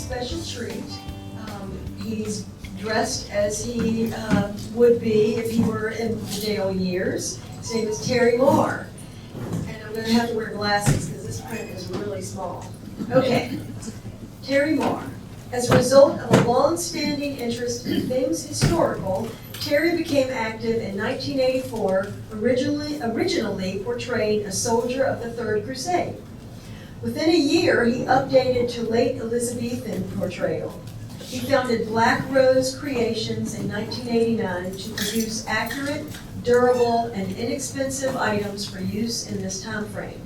special treat. He's dressed as he would be if he were in the Dale years. His name is Terry Marr. And I'm going to have to wear glasses because this print is really small. Okay, Terry Marr. As a result of a long-standing interest in things historical, Terry became active in 1984, originally portraying a soldier of the Third Crusade. Within a year, he updated to late Elizabethan portrayal. He founded Black Rose Creations in 1989 to produce accurate, durable, and inexpensive items for use in this time frame.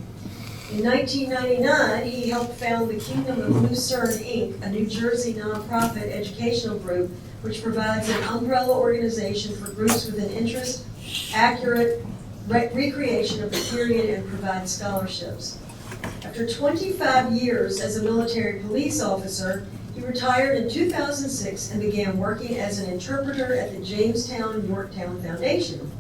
In 1999, he helped found the Kingdom of Lucerne, Inc., a New Jersey nonprofit educational group which provides an umbrella organization for groups with an interest, accurate recreation of the period, and provides scholarships. After 25 years as a military police officer, he retired in 2006 and began working as an interpreter at the Jamestown-Yorktown Foundation.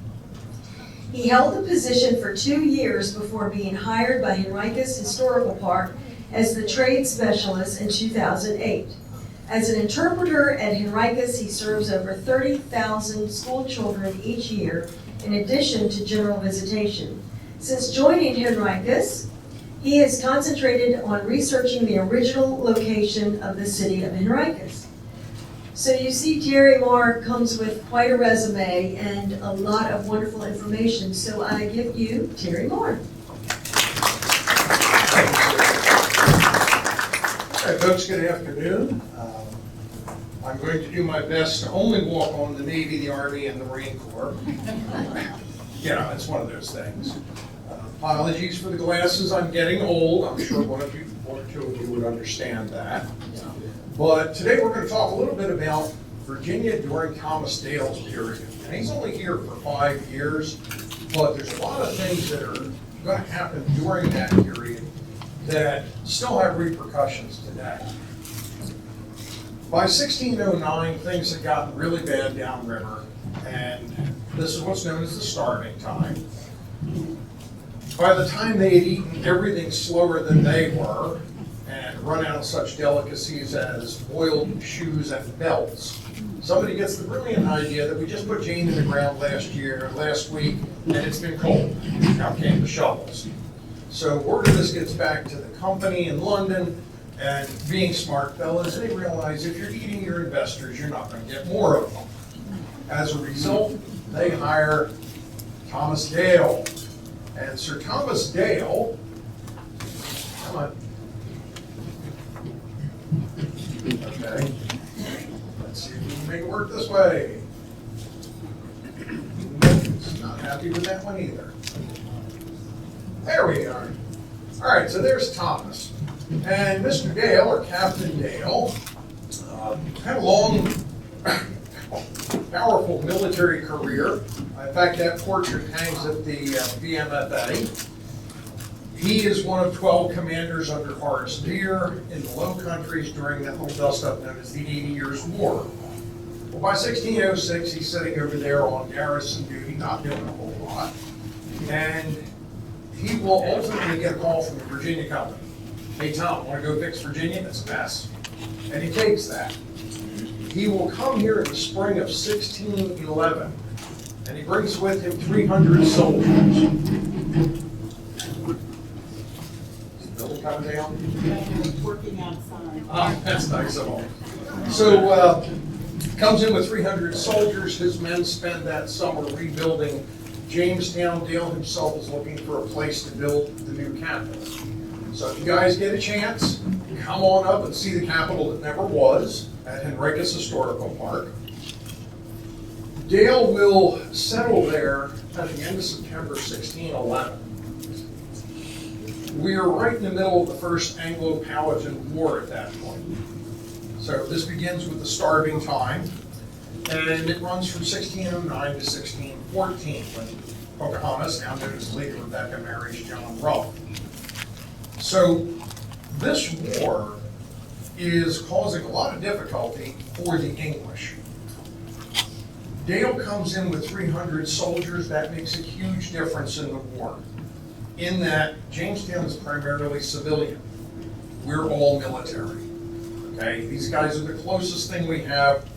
He held the position for 2 years before being hired by Henricus Historical Park as the trade specialist in 2008. As an interpreter at Henricus, he serves over 30,000 school children each year, in addition to general visitation. Since joining Henricus, he has concentrated on researching the original location of the city of Henricus. So you see, Terry Marr comes with quite a resume and a lot of wonderful information. So I give you Terry Marr. Hi folks, good afternoon. I'm going to do my best to only walk on the Navy, the Army, and the Marine Corps. You know, it's one of those things. Apologies for the glasses, I'm getting old. I'm sure one or two of you would understand that. But today we're going to talk a little bit about Virginia during Thomas Dale's period. And he's only here for 5 years, but there's a lot of things that are going to happen during that period that still have repercussions today. By 1609, things had gotten really bad downriver, and this is what's known as the starving time. By the time they had eaten everything slower than they were, and run out of such delicacies as boiled shoes and belts, somebody gets the brilliant idea that we just put Jane in the ground last week, and it's been cold. Out came the shovels. So word of this gets back to the company in London, and being smart fellas, they realize if you're eating your investors, you're not going to get more of them. As a result, they hire Thomas Dale. And Sir Thomas Dale, come on. Okay. Let's see if we can make it work this way. Not happy with that one either. There we are. All right, so there's Thomas. And Mr. Dale, or Captain Dale, had a long, powerful military career. In fact, that portrait hangs at the VMFA. He is one of 12 commanders under Horace Deere in the Low Countries during that little dust-up known as the 80 Years' War. Well, by 1606, he's sitting over there on garrison duty, not doing a whole lot. And he will ultimately get a call from the Virginia Company. Hey, Tom, want to go fix Virginia? It's a mess. And he takes that. He will come here in the spring of 1611, and he brings with him 300 soldiers. Is the building coming down? He's working outside. Oh, that's nice of him. So, comes in with 300 soldiers. His men spend that summer rebuilding Jamestown. Dale himself is looking for a place to build the new capital. So if you guys get a chance, come on up and see the capital that never was at Henricus Historical Park. Dale will settle there at the end of September 1611. We are right in the middle of the First Anglo-Powhatan War at that point. So this begins with the starving time, and it runs from 1609 to 1614 when Pocahontas, now known as Lady Rebecca, marries John Rolfe. So this war is causing a lot of difficulty for the English. Dale comes in with 300 soldiers. That makes a huge difference in the war, in that Jamestown is primarily civilian. We're all military. Okay, these guys are the closest thing we have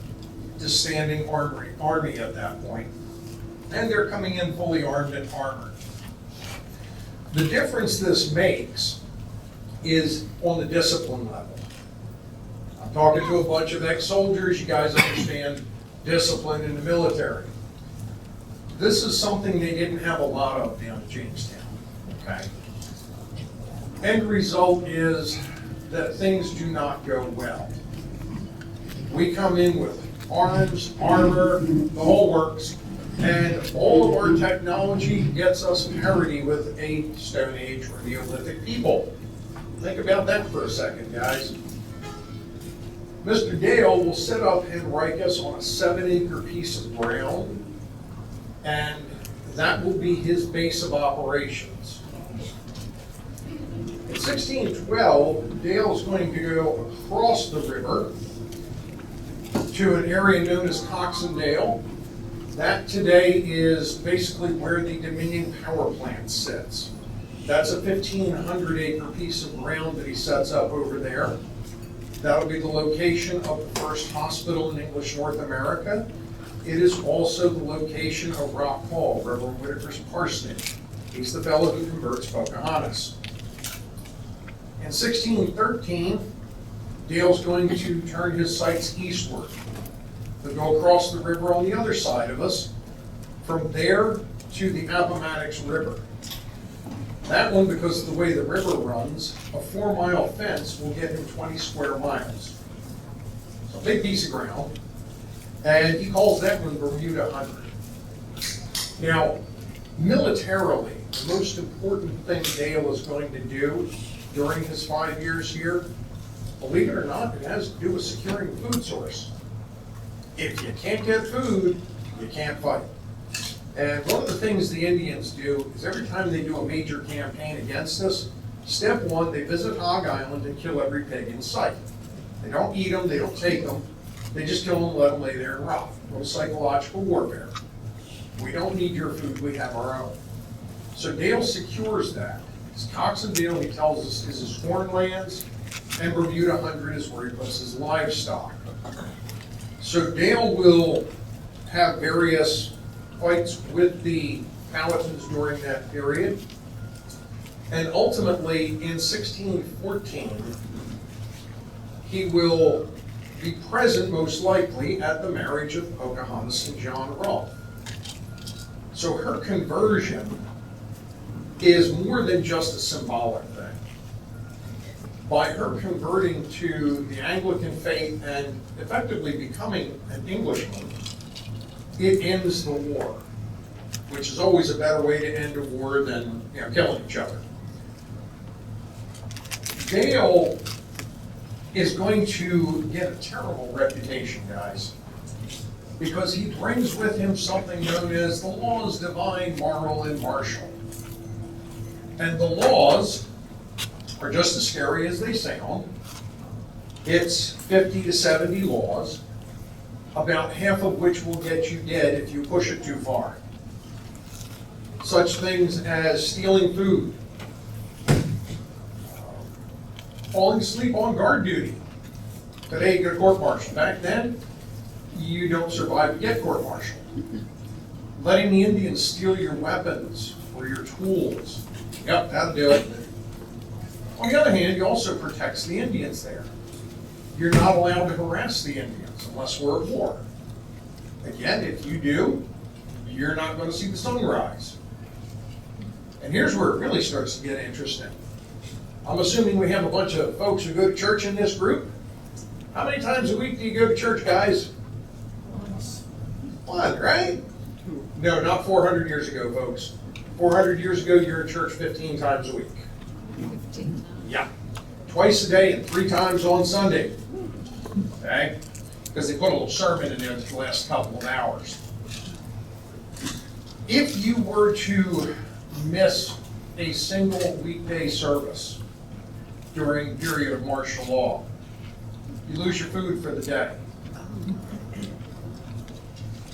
to standing army at that point. And they're coming in fully armed and armored. The difference this makes is on the discipline level. I'm talking to a bunch of ex-soldiers. You guys understand discipline in the military. This is something they didn't have a lot of down at Jamestown, okay? End result is that things do not go well. We come in with arms, armor, the whole works, and all of our technology gets us parity with a Stone Age or Neolithic people. Think about that for a second, guys. Mr. Dale will set up and Henricus us on a 7-acre piece of ground, and that will be his base of operations. In 1612, Dale is going to go across the river to an area known as Coxendale. That today is basically where the Dominion power plant sits. That's a 1,500-acre piece of ground that he sets up over there. That'll be the location of the first hospital in English North America. It is also the location of Rock Hall, Reverend Whitaker's parsonage. He's the fellow who converts Pocahontas. In 1613, Dale's going to turn his sights eastward. They'll go across the river on the other side of us, from there to the Appomattox River. That one, because of the way the river runs, a 4-mile fence will get him 20 square miles. So a big piece of ground, and he calls that one Bermuda 100. Now, militarily, the most important thing Dale is going to do during his 5 years here, believe it or not, it has to do with securing the food source. If you can't get food, you can't fight. And one of the things the Indians do is every time they do a major campaign against us, step one, they visit Hog Island and kill every pig in sight. They don't eat them, they don't take them, they just kill them and let them lay there and rot. A little psychological warfare. We don't need your food, we have our own. So Dale secures that. It's Coxendale, he tells us, is his corn lands, and Bermuda 100 is where he puts his livestock. So Dale will have various fights with the Powhatans during that period. And ultimately, in 1614, he will be present, most likely, at the marriage of Pocahontas and John Rolfe. So her conversion is more than just a symbolic thing. By her converting to the Anglican faith and effectively becoming an Englishman, it ends the war, which is always a better way to end a war than killing each other. Dale is going to get a terrible reputation, guys, because he brings with him something known as the laws divine, moral, and martial. And the laws are just as scary as they sound. It's 50 to 70 laws, about half of which will get you dead if you push it too far. Such things as stealing food, falling asleep on guard duty. Today you go to court-martial. Back then, you don't survive to get court-martial. Letting the Indians steal your weapons or your tools. Yep, that'll do it. On the other hand, he also protects the Indians there. You're not allowed to harass the Indians unless we're at war. Again, if you do, you're not going to see the sun rise. And here's where it really starts to get interesting. I'm assuming we have a bunch of folks who go to church in this group. How many times a week do you go to church, guys? One, right? No, not 400 years ago, folks. 400 years ago, you're in church 15 times a week. 15. Yeah. Twice a day and 3 times on Sunday. Okay? Because they put a little sermon in there the last couple of hours. If you were to miss a single weekday service during a period of martial law, you lose your food for the day.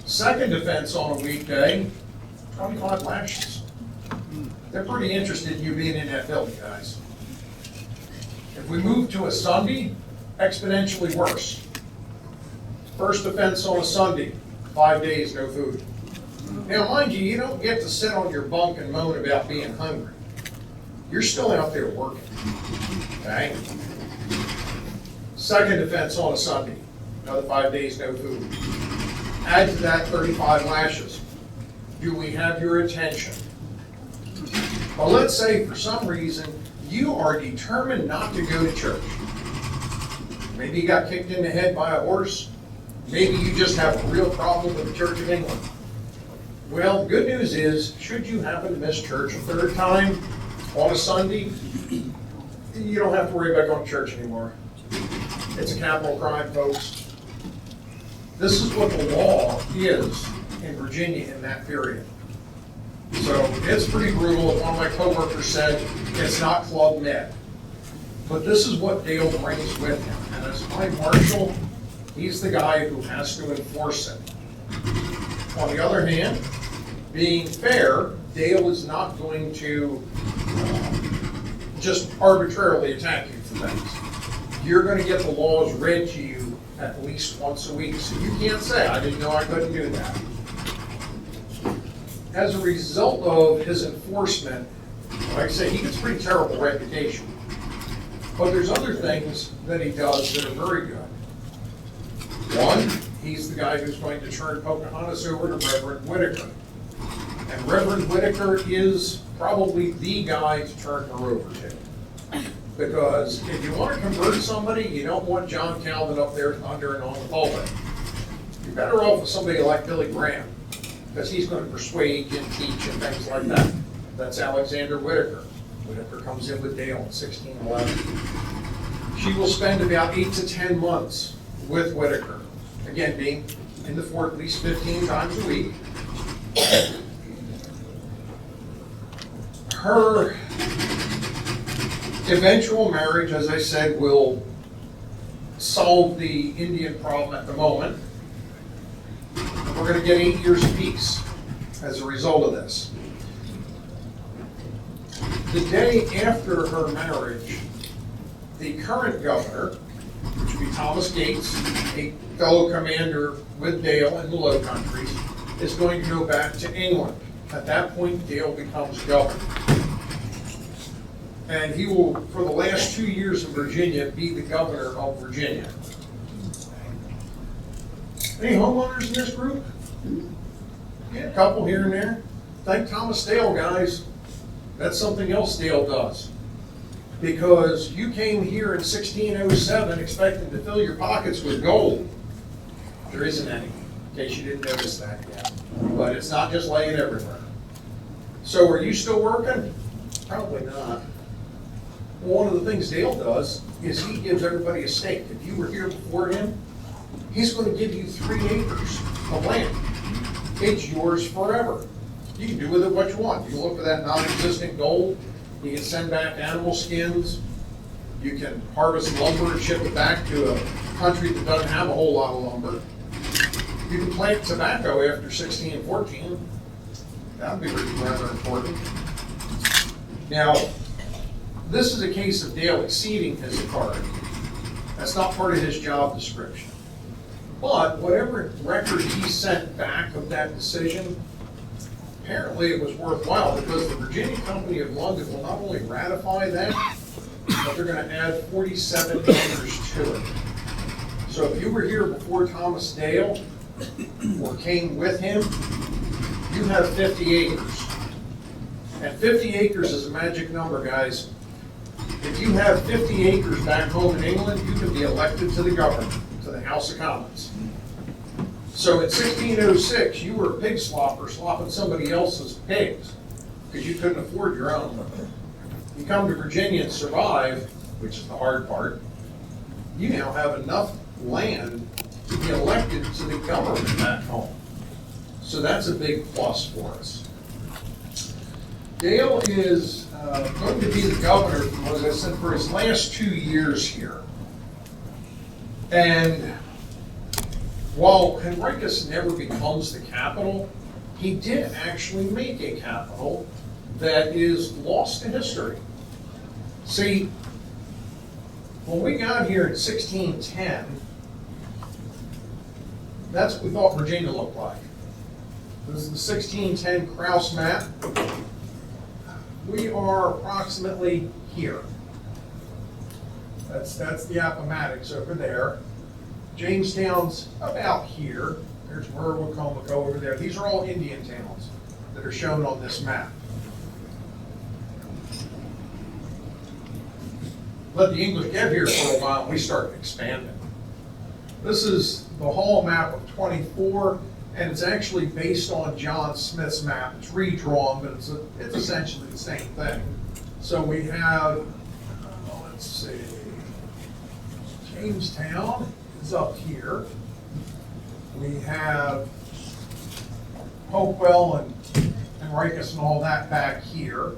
Second offense on a weekday, 25 lashes. They're pretty interested in you being in that building, guys. If we move to a Sunday, exponentially worse. First offense on a Sunday, 5 days, no food. Now, mind you, you don't get to sit on your bunk and moan about being hungry. You're still out there working, okay? Second offense on a Sunday, another 5 days, no food. Add to that 35 lashes. Do we have your attention? Well, let's say for some reason you are determined not to go to church. Maybe you got kicked in the head by a horse. Maybe you just have a real problem with the Church of England. Well, the good news is, should you happen to miss church a third time on a Sunday, you don't have to worry about going to church anymore. It's a capital crime, folks. This is what the law is in Virginia in that period. So it's pretty brutal. One of my coworkers said it's not Club Med. But this is what Dale brings with him. And as my marshal, he's the guy who has to enforce it. On the other hand, being fair, Dale is not going to just arbitrarily attack you for things. You're going to get the laws read to you at least once a week. So you can't say, I didn't know I couldn't do that. As a result of his enforcement, like I say, he gets a pretty terrible reputation. But there's other things that he does that are very good. One, he's the guy who's going to turn Pocahontas over to Reverend Whitaker. And Reverend Whitaker is probably the guy to turn her over to. Because if you want to convert somebody, you don't want John Calvin up there thundering on the pulpit. You're better off with somebody like Billy Graham, because he's going to persuade and teach and things like that. That's Alexander Whitaker. Whitaker comes in with Dale in 1611. She will spend about 8 to 10 months with Whitaker. Again, being in the fort at least 15 times a week. Her eventual marriage, as I said, will solve the Indian problem at the moment. We're going to get 8 years of peace as a result of this. The day after her marriage, the current governor, which would be Thomas Gates, a fellow commander with Dale in the Low Countries, is going to go back to England. At that point, Dale becomes governor. And he will, for the last 2 years in Virginia, be the governor of Virginia. Any homeowners in this group? Yeah, a couple here and there. Thank Thomas Dale, guys. That's something else Dale does. Because you came here in 1607 expecting to fill your pockets with gold. There isn't any, in case you didn't notice that yet. But it's not just laying everywhere. So are you still working? Probably not. Well, one of the things Dale does is he gives everybody a stake. If you were here before him, he's going to give you 3 acres of land. It's yours forever. You can do with it what you want. You can look for that non-existent gold. You can send back animal skins. You can harvest lumber and ship it back to a country that doesn't have a whole lot of lumber. You can plant tobacco after 1614. That would be rather important. Now, this is a case of Dale exceeding his authority. That's not part of his job description. But whatever record he sent back of that decision, apparently it was worthwhile, because the Virginia Company of London will not only ratify that, but they're going to add 47 acres to it. So if you were here before Thomas Dale, or came with him, you have 50 acres. And 50 acres is a magic number, guys. If you have 50 acres back home in England, you can be elected to the government, to the House of Commons. So in 1606, you were a pig slopper slopping somebody else's pigs because you couldn't afford your own. You come to Virginia and survive, which is the hard part. You now have enough land to be elected to the government back home. So that's a big plus for us. Dale is going to be the governor, as I said, for his last 2 years here. And while Henricus never becomes the capital, he did actually make a capital that is lost to history. See, When we got here in 1610, that's what we thought Virginia looked like. This is the 1610 Krause map. We are approximately here. That's the Appomattox over there. Jamestown's about here. There's Marr, Wacomico over there. These are all Indian towns that are shown on this map. Let the English get here for a while and we started expanding. This is the Hall map of 24, and it's actually based on John Smith's map. It's redrawn, but it's essentially the same thing. So we have, let's see, Jamestown is up here. We have Hopewell and Henricus and all that back here.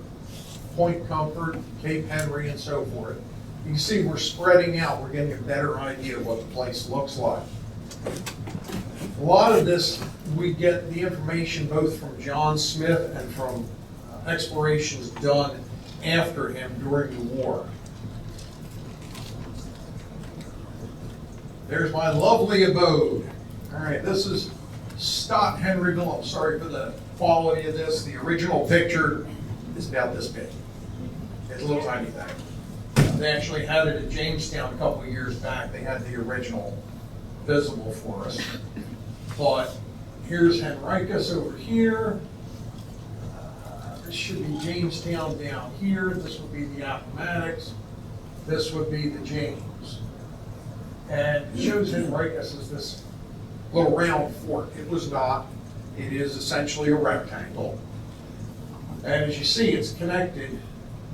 Point Comfort, Cape Henry, and so forth. You can see we're spreading out. We're getting a better idea of what the place looks like. A lot of this, we get the information both from John Smith and from explorations done after him during the war. There's my lovely abode. All right, this is Stott Henryville. I'm sorry for the quality of this. The original picture is about this big. It's a little tiny thing. They actually had it at Jamestown a couple of years back. They had the original visible for us. But here's Henricus over here. This should be Jamestown down here. This would be the Appomattox. This would be the James. And it shows Henricus as this little round fort. It was not. It is essentially a rectangle. And as you see, it's connected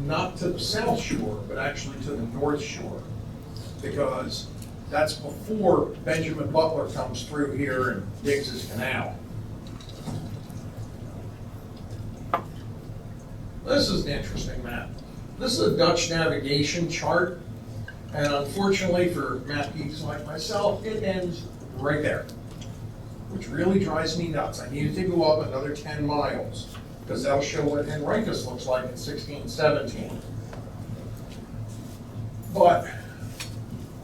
not to the south shore, but actually to the north shore, because that's before Benjamin Butler comes through here and digs his canal. This is an interesting map. This is a Dutch navigation chart, and unfortunately for map geeks like myself, it ends right there, which really drives me nuts. I needed to go up another 10 miles. Because that'll show what Henricus looks like in 1617. But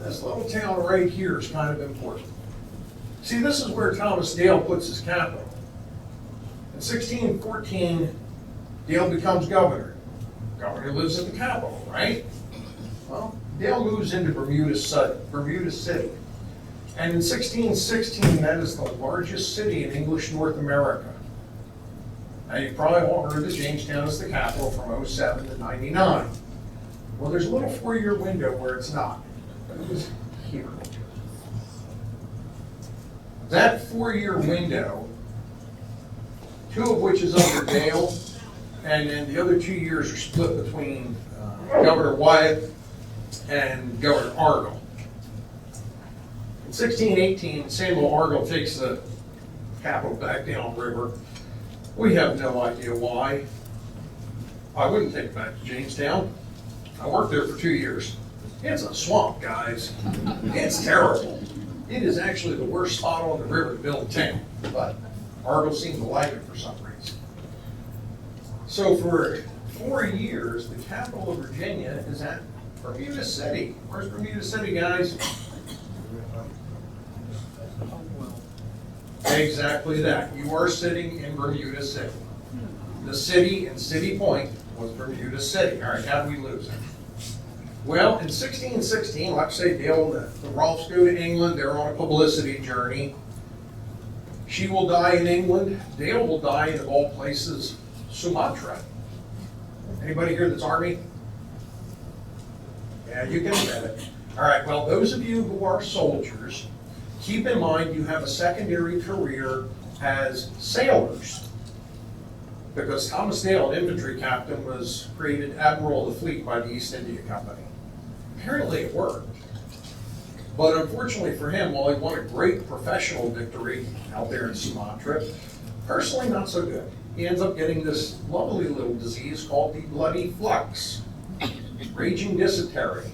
this little town right here is kind of important. See, this is where Thomas Dale puts his capital. In 1614, Dale becomes governor. Governor lives at the capital, right? Well, Dale moves into Bermuda City. And in 1616, that is the largest city in English North America. Now, you probably all heard that Jamestown is the capital from 07 to 99. Well, there's a little 4-year window where it's not. It was here. That 4-year window, 2 of which is under Dale, and then the other 2 years are split between Governor Wyatt and Governor Argyle. In 1618, Samuel Argyle takes the capital back downriver. We have no idea why. I wouldn't take it back to Jamestown. I worked there for 2 years. It's a swamp, guys. It's terrible. It is actually the worst spot on the river to build a town, but Argyle seemed to like it for some reason. So for 4 years, the capital of Virginia is at Bermuda City. Where's Bermuda City, guys? Exactly that. You are sitting in Bermuda City. The city in City Point was Bermuda City. All right, how did we lose it? Well, in 1616, like I say, Dale and the Rolfs go to England. They're on a publicity journey. She will die in England. Dale will die in, of all places, Sumatra. Anybody here that's Army? Yeah, you can admit it. All right, well, those of you who are soldiers, keep in mind you have a secondary career as sailors, because Thomas Dale, an infantry captain, was created Admiral of the Fleet by the East India Company. Apparently it worked. But unfortunately for him, while he won a great professional victory out there in Sumatra, personally not so good. He ends up getting this lovely little disease called the bloody flux, raging dysentery.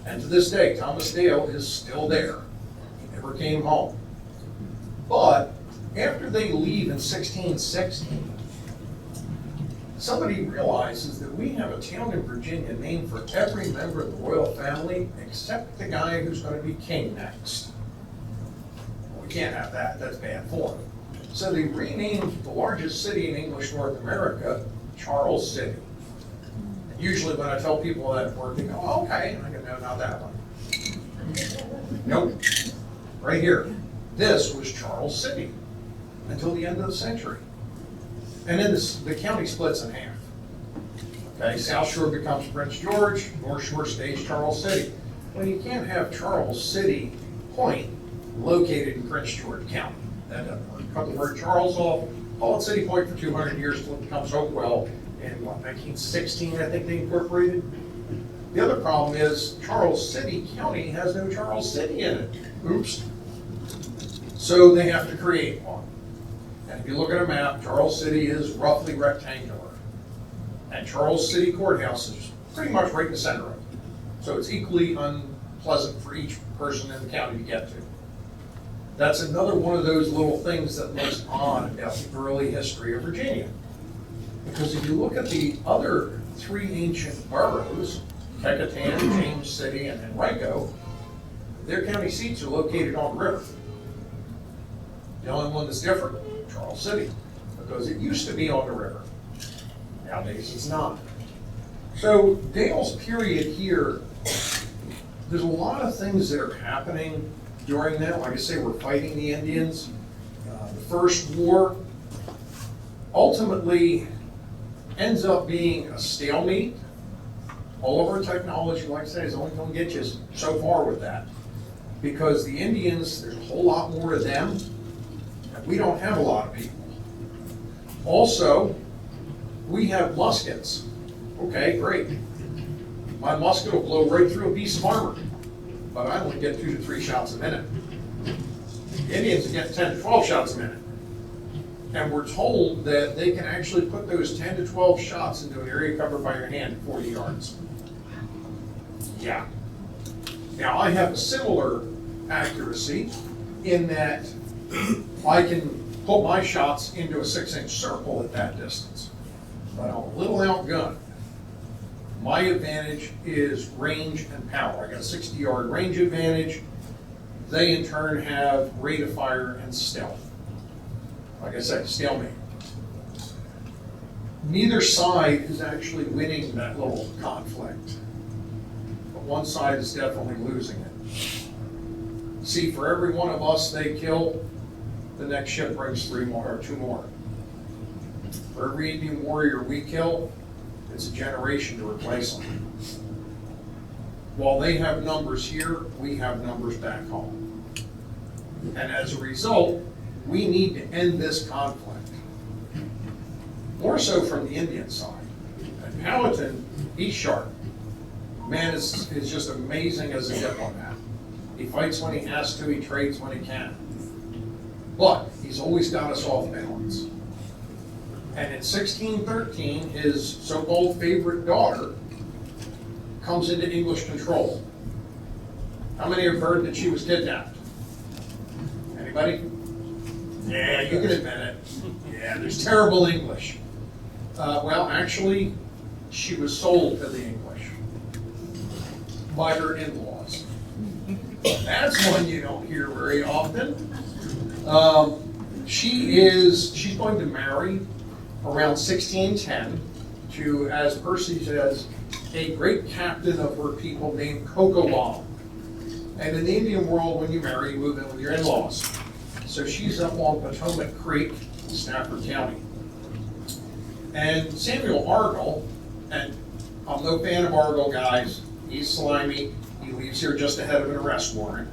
And to this day, Thomas Dale is still there. He never came home. But after they leave in 1616, somebody realizes that we have a town in Virginia named for every member of the royal family except the guy who's going to be king next. Well, we can't have that, that's bad form. So they renamed the largest city in English North America, Charles City. And usually when I tell people that word, they go, oh, okay, and I go, no, not that one. Nope, right here. This was Charles City until the end of the century. And then the county splits in half. Okay, South Shore becomes Prince George, North Shore stays Charles City. Well, you can't have Charles City Point located in Prince George County. That doesn't work. Cut the word Charles off, call it City Point for 200 years till it becomes Hopewell in what, 1916, I think they incorporated. The other problem is Charles City County has no Charles City in it. Oops. So they have to create one. And if you look at a map, Charles City is roughly rectangular. And Charles City Courthouse is pretty much right in the center of it. So it's equally unpleasant for each person in the county to get to. That's another one of those little things that looks odd about the early history of Virginia. Because if you look at the other three ancient boroughs, Kecoughtan, James City, and Henrico, their county seats are located on the river. The only one that's different, Charles City, because it used to be on the river. Nowadays it's not. So Dale's period here, there's a lot of things that are happening during that. Like I say, we're fighting the Indians. The first war ultimately ends up being a stalemate. All of our technology, like I say, is only going to get you so far with that. Because the Indians, there's a whole lot more of them, and we don't have a lot of people. Also, we have muskets. Okay, great. My musket will blow right through a piece of armor, but I only get 2 to 3 shots a minute. The Indians get 10 to 12 shots a minute. And we're told that they can actually put those 10 to 12 shots into an area covered by your hand at 40 yards. Yeah. Now, I have a similar accuracy in that I can put my shots into a 6-inch circle at that distance. But I'm a little outgunned. My advantage is range and power. I got a 60-yard range advantage. They, in turn, have rate of fire and stealth. Like I said, stalemate. Neither side is actually winning that little conflict, but one side is definitely losing it. See, for every one of us they kill, the next ship brings 3 more or 2 more. For every Indian warrior we kill, it's a generation to replace them. While they have numbers here, we have numbers back home. And as a result, we need to end this conflict. More so from the Indian side. And Powhatan, he's sharp. Man is just amazing as a diplomat. He fights when he has to, he trades when he can. But he's always got us off balance. And in 1613, his so-called favorite daughter comes into English control. How many have heard that she was kidnapped? Anybody? Yeah, you can admit it. Yeah, there's terrible English. Well, actually, she was sold to the English by her in-laws. That's one you don't hear very often. She's going to marry around 1610 to, as Percy says, a great captain of her people named Cocoa. And in the Indian world, when you marry, you move in with your in-laws. So she's up on Potomac Creek, Stafford County. And Samuel Argall, and I'm no fan of Argall, guys. He's slimy. He leaves here just ahead of an arrest warrant.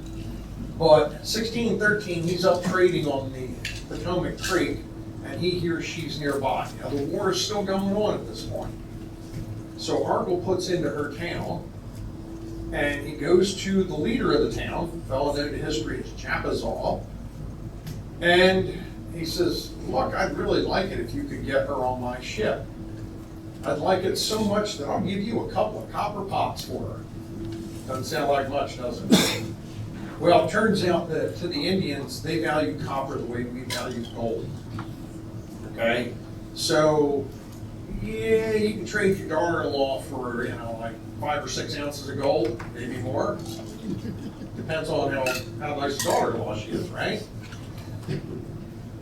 But 1613, he's up trading on the Potomac Creek, and he hears she's nearby. Now, the war is still going on at this point. So Argall puts into her town, and he goes to the leader of the town, a fellow known to history as Chappazaw, and he says, look, I'd really like it if you could get her on my ship. I'd like it so much that I'll give you a couple of copper pots for her. Doesn't sound like much, does it? Well, it turns out that to the Indians, they value copper the way we value gold. Okay? So yeah, you can trade your daughter-in-law for, like 5 or 6 ounces of gold, maybe more. Depends on how nice a daughter-in-law she is, right?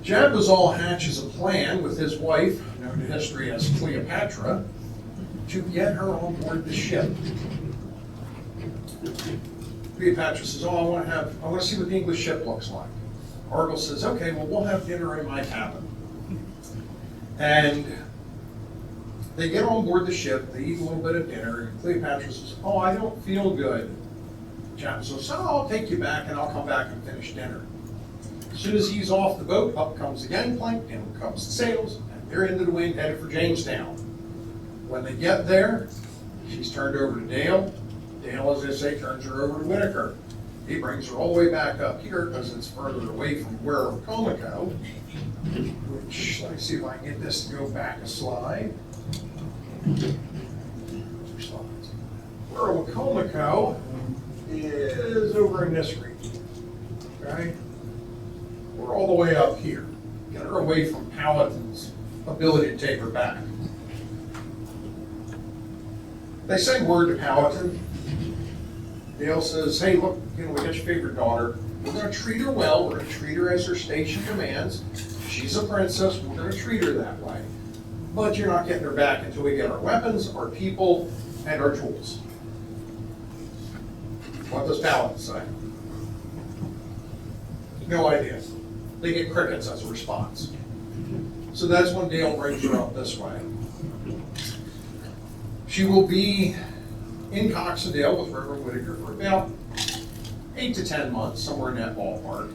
Jabazal hatches a plan with his wife, known in history as Cleopatra, to get her on board the ship. Cleopatra says, I want to see what the English ship looks like. Argos says, okay, well, we'll have dinner in my cabin. And they get on board the ship, they eat a little bit of dinner, and Cleopatra says, I don't feel good. Jabazal says, I'll take you back and I'll come back and finish dinner. As soon as he's off the boat, up comes the gangplank, in comes the sails, and they're into the wind, headed for Jamestown. When they get there, she's turned over to Dale. Dale, as they say, turns her over to Whitaker. He brings her all the way back up here because it's further away from Werowocomoco, which, let me see if I can get this to go back a slide. 2 slides. Werowocomoco is over in this region, okay? We're all the way up here. Get her away from Powhatan's ability to take her back. They say word to Powhatan. Dale says, hey, look, we got your favorite daughter. We're going to treat her well. We're going to treat her as her station demands. She's a princess. We're going to treat her that way. But you're not getting her back until we get our weapons, our people, and our jewels. What does Powhatan say? No idea. They get crickets as a response. So that's when Dale brings her up this way. She will be in Coxendale with Reverend Whitaker for about 8 to 10 months, somewhere in that ballpark.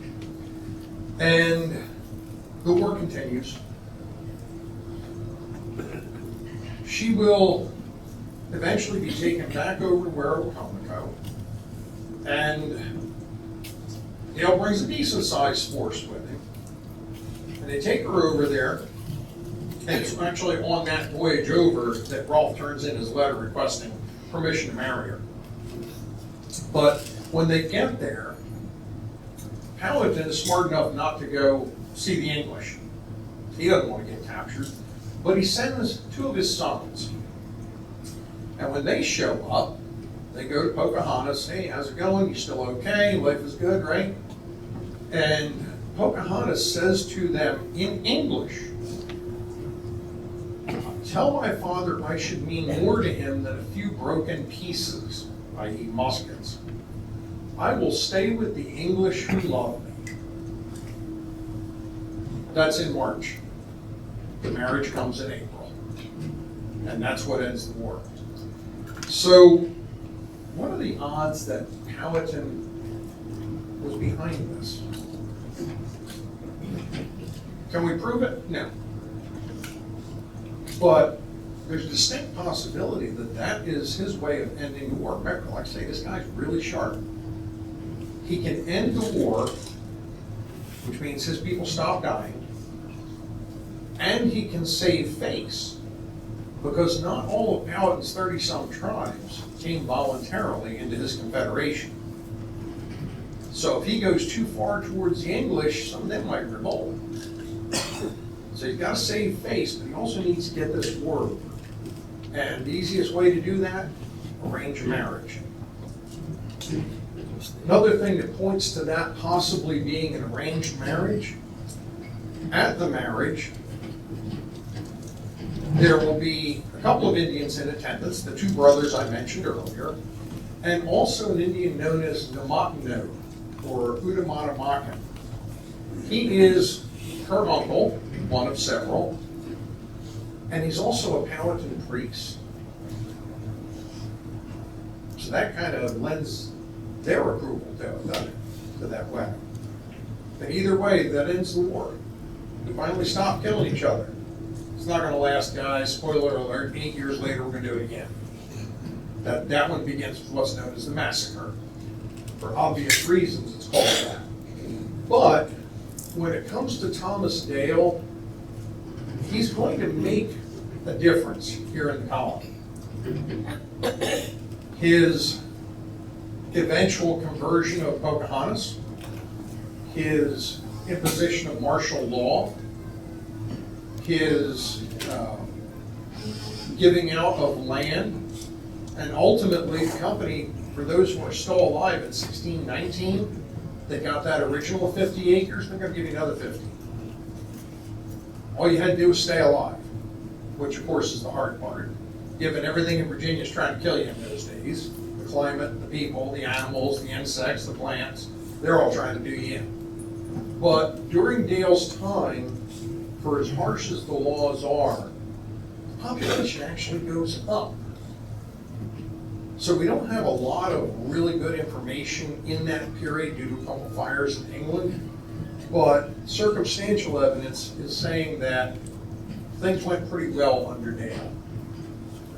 And the war continues. She will eventually be taken back over to Werowocomoco, and Dale brings a decent-sized force with him. And they take her over there, and it's actually on that voyage over that Rolfe turns in his letter requesting permission to marry her. But when they get there, Powhatan is smart enough not to go see the English. He doesn't want to get captured, but he sends 2 of his sons. And when they show up, they go to Pocahontas, hey, how's it going? You still okay? Life is good, right? And Pocahontas says to them in English, tell my father I should mean more to him than a few broken pieces, i.e. muskets. I will stay with the English who love me. That's in March. The marriage comes in April. And that's what ends the war. So, what are the odds that Powhatan was behind this? Can we prove it? No. But there's a distinct possibility that that is his way of ending the war. Remember, like I say, this guy's really sharp. He can end the war, which means his people stop dying, and he can save face, because not all of Powhatan's 30-some tribes came voluntarily into his confederation. So if he goes too far towards the English, some of them might revolt. So he's got to save face, but he also needs to get this war over. And the easiest way to do that, arrange a marriage. Another thing that points to that possibly being an arranged marriage, at the marriage, there will be a couple of Indians in attendance, the 2 brothers I mentioned earlier, and also an Indian known as Namatno, or Udamatamakan. He is her uncle, one of several, and he's also a Powhatan priest. So that kind of lends their approval to it, doesn't it, to that wedding. But either way, that ends the war. We finally stop killing each other. It's not going to last, guys. Spoiler alert, 8 years later, we're going to do it again. That one begins with what's known as the massacre. For obvious reasons, it's called that. But when it comes to Thomas Dale, he's going to make a difference here in the colony. His eventual conversion of Pocahontas, his imposition of martial law, his giving out of land, and ultimately the company, for those who are still alive in 1619, that got that original 50 acres, they're gonna give you another 50. All you had to do was stay alive, which of course is the hard part, given everything in Virginia is trying to kill you in those days. The climate, the people, the animals, the insects, the plants, they're all trying to do you in. But during Dale's time, for as harsh as the laws are, the population actually goes up. So we don't have a lot of really good information in that period due to a couple fires in England. But circumstantial evidence is saying that things went pretty well under Dale.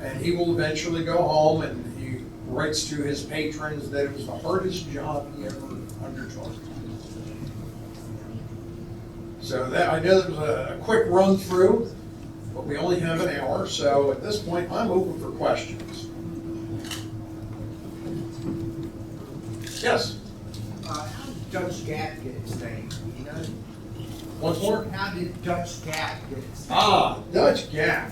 And he will eventually go home, and he writes to his patrons that it was the hardest job he ever undertook. So that, I know that was a quick run through, but we only have an hour, so at this point, I'm open for questions. Yes? How did Dutch Gap get its name? You know? Once more? How did Dutch Gap get its name? Dutch Gap.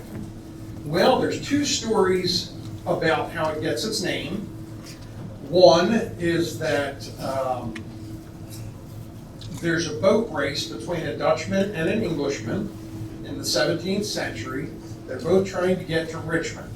Well, there's two stories about how it gets its name. One is that there's a boat race between a Dutchman and an Englishman in the 17th century. They're both trying to get to Richmond.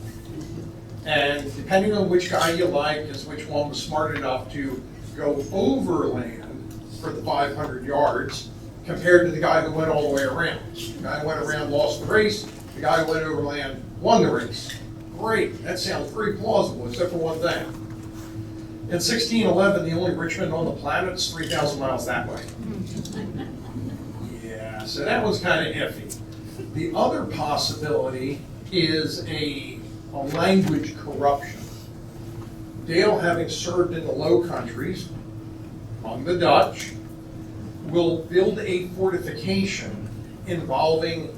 And depending on which guy you like is which one was smart enough to go overland for the 500 yards compared to the guy who went all the way around. The guy who went around lost the race. The guy who went overland won the race. Great, that sounds very plausible, except for one thing. In 1611, the only Richmond on the planet is 3,000 miles that way. Yeah, so that one's kind of iffy. The other possibility is a language corruption. Dale, having served in the Low Countries among the Dutch, will build a fortification involving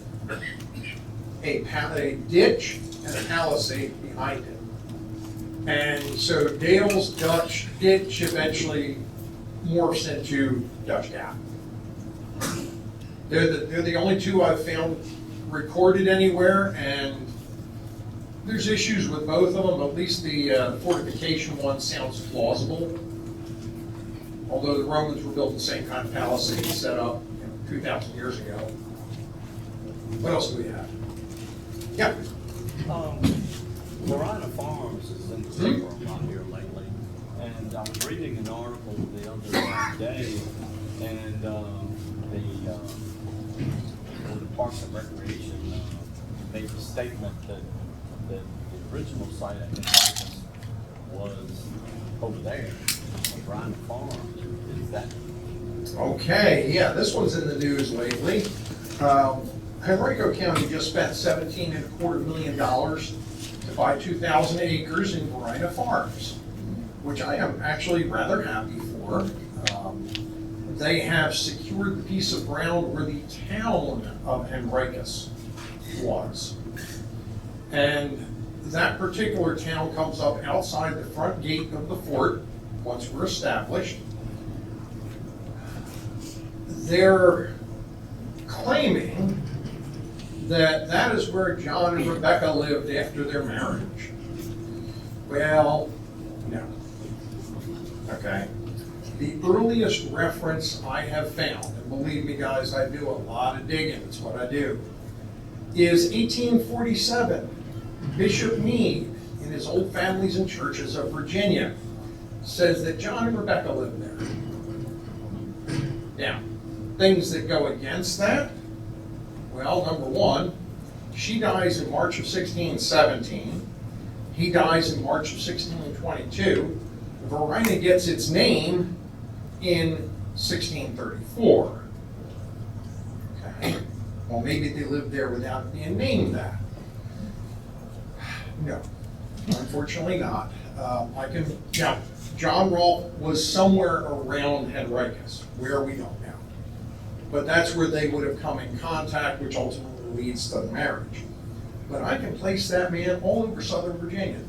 a ditch and a palisade behind it. And so Dale's Dutch ditch eventually morphs into Dutch Gap. They're the only two I've found recorded anywhere, and there's issues with both of them. At least the fortification one sounds plausible. Although the Romans were building the same kind of palisade set up 2,000 years ago. What else do we have? Yeah. Marina Farms is in the paper on here lately, and I was reading an article the other day, and the Parks and Recreation made the statement that the original site I think was over there, Marina Farms. Is that? Okay, yeah, this one's in the news lately. Henrico County just spent $17.25 million to buy 2,000 acres in Marina Farms, which I am actually rather happy for. They have secured the piece of ground where the town of Henricus was. And that particular town comes up outside the front gate of the fort once we're established. They're claiming that that is where John and Rebecca lived after their marriage. Well, no. Okay. The earliest reference I have found, and believe me guys, I do a lot of digging, it's what I do, is 1847. Bishop Meade, in his Old Families and Churches of Virginia, says that John and Rebecca lived there. Now, things that go against that, well, number one, she dies in March of 1617. He dies in March of 1622. Verina gets its name in 1634. Okay. Well, maybe they lived there without being named that. No, unfortunately not. Now, John Rolfe was somewhere around Henricus, where we don't know. But that's where they would have come in contact, which ultimately leads to the marriage. But I can place that man all over Southern Virginia.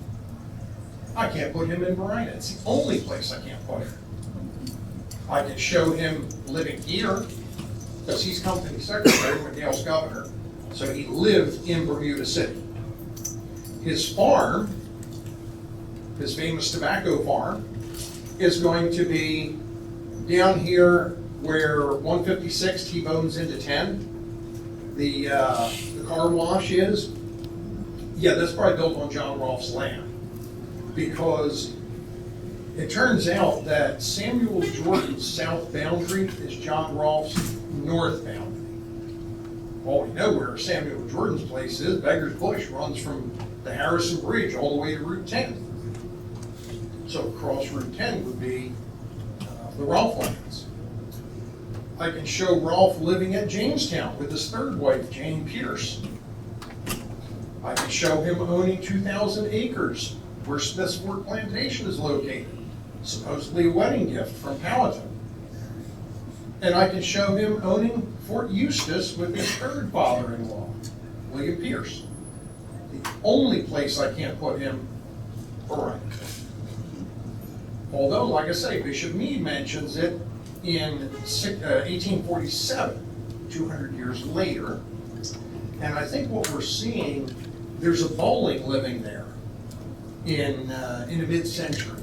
I can't put him in Verina. It's the only place I can't put him. I can show him living here, because he's company secretary when Dale's governor, so he lived in Bermuda City. His farm, his famous tobacco farm, is going to be down here where 156 T-bones into 10. The car wash is. Yeah, that's probably built on John Rolfe's land. Because it turns out that Samuel Jordan's south boundary is John Rolfe's north boundary. Well, we know where Samuel Jordan's place is. Beggar's Bush runs from the Harrison Bridge all the way to Route 10. So across Route 10 would be the Rolfe lands. I can show Rolfe living at Jamestown with his third wife, Jane Pierce. I can show him owning 2,000 acres where Smith's Fort Plantation is located, supposedly a wedding gift from Powhatan. And I can show him owning Fort Eustis with his third father-in-law, William Pierce. The only place I can't put him, right. Although, like I say, Bishop Meade mentions it in 1847, 200 years later. And I think what we're seeing, there's a bowling living there in the mid-century.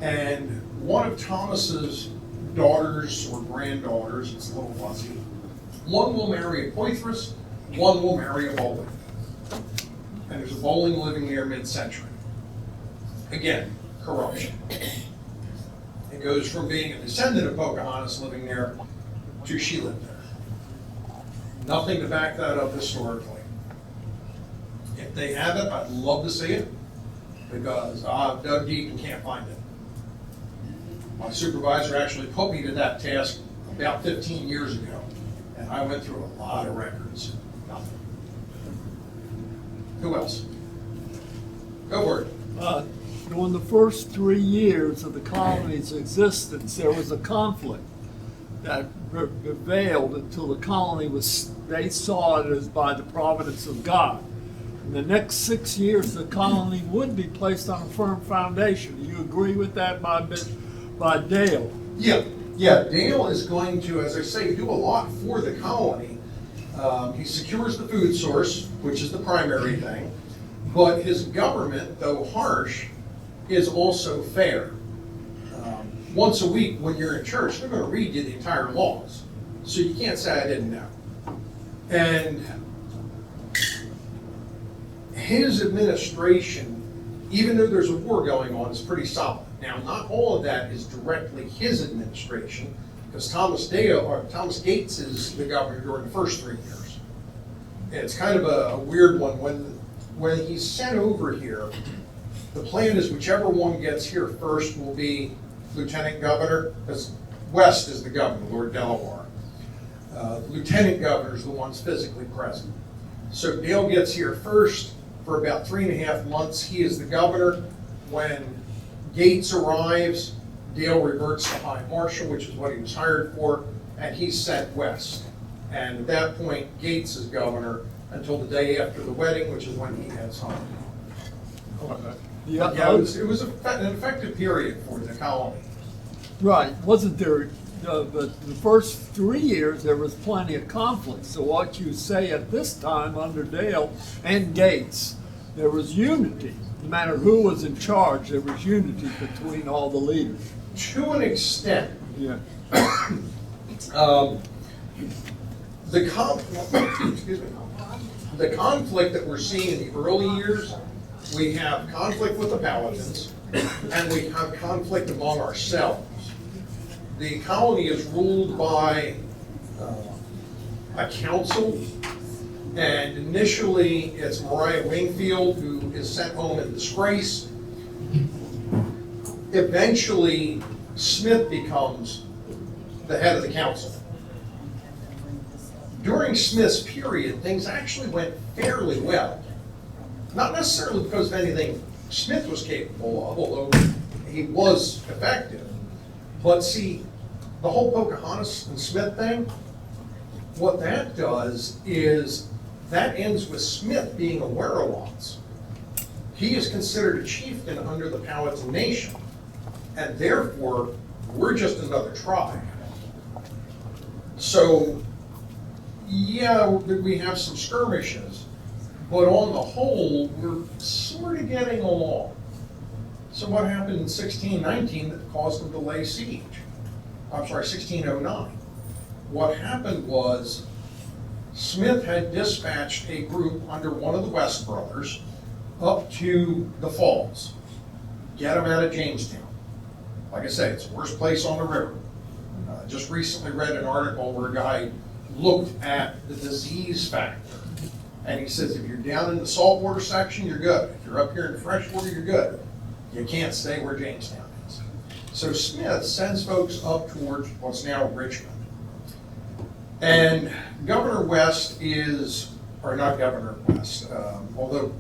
And one of Thomas's daughters or granddaughters, it's a little fuzzy, one will marry a Poitras, one will marry a bowling. And there's a bowling living there mid-century. Again, corruption. It goes from being a descendant of Pocahontas living there to she lived there. Nothing to back that up historically. If they have it, I'd love to see it, because I've dug deep and can't find it. My supervisor actually put me to that task about 15 years ago, and I went through a lot of records. Nothing. Who else? Go for it. During the first 3 years of the colony's existence, there was a conflict that prevailed until the colony was, they saw it as by the providence of God. In the next 6 years, the colony would be placed on a firm foundation. Do you agree with that by Dale? Yeah, Dale is going to, as I say, do a lot for the colony. He secures the food source, which is the primary thing, but his government, though harsh, is also fair. Once a week when you're in church, they're going to read you the entire laws. So you can't say I didn't know. And his administration, even though there's a war going on, is pretty solid. Now, not all of that is directly his administration, because Thomas Gates is the governor during the first 3 years. And it's kind of a weird one. When he's sent over here, the plan is whichever one gets here first will be lieutenant governor, because West is the governor, Lord Delaware. Lieutenant governor is the ones physically present. So Dale gets here first. For about 3.5 months, he is the governor. When Gates arrives, Dale reverts to High Marshal, which is what he was hired for, and he's sent west. And at that point, Gates is governor until the day after the wedding, which is when he heads home. Yeah, Yeah, it was an effective period for the colony. right. Wasn't there, the first 3 years, there was plenty of conflict. So what you say at this time under Dale and Gates, there was unity. No matter who was in charge, there was unity between all the leaders. To an extent, Yeah. the conflict that we're seeing in the early years, we have conflict with the Powhatans, and we have conflict among ourselves. The colony is ruled by a council, and initially it's Mariah Wingfield, who is sent home in disgrace. Eventually, Smith becomes the head of the council. During Smith's period, things actually went fairly well. Not necessarily because of anything Smith was capable of, although he was effective. But see, the whole Pocahontas and Smith thing, what that does is that ends with Smith being a werewolf. He is considered a chieftain under the Powhatan Nation, and therefore, we're just another tribe. So, yeah, we have some skirmishes, But on the whole, we're sort of getting along. So what happened in 1619 that caused them to lay siege? I'm sorry, 1609. What happened was Smith had dispatched a group under one of the West brothers up to the falls, get them out of Jamestown. Like I said, it's the worst place on the river. Just recently read an article where a guy looked at the disease factor. And he says, if you're down in the saltwater section, you're good. If you're up here in the freshwater, you're good. You can't stay where Jamestown is. So Smith sends folks up towards what's now Richmond. And Governor West is, or not Governor West, although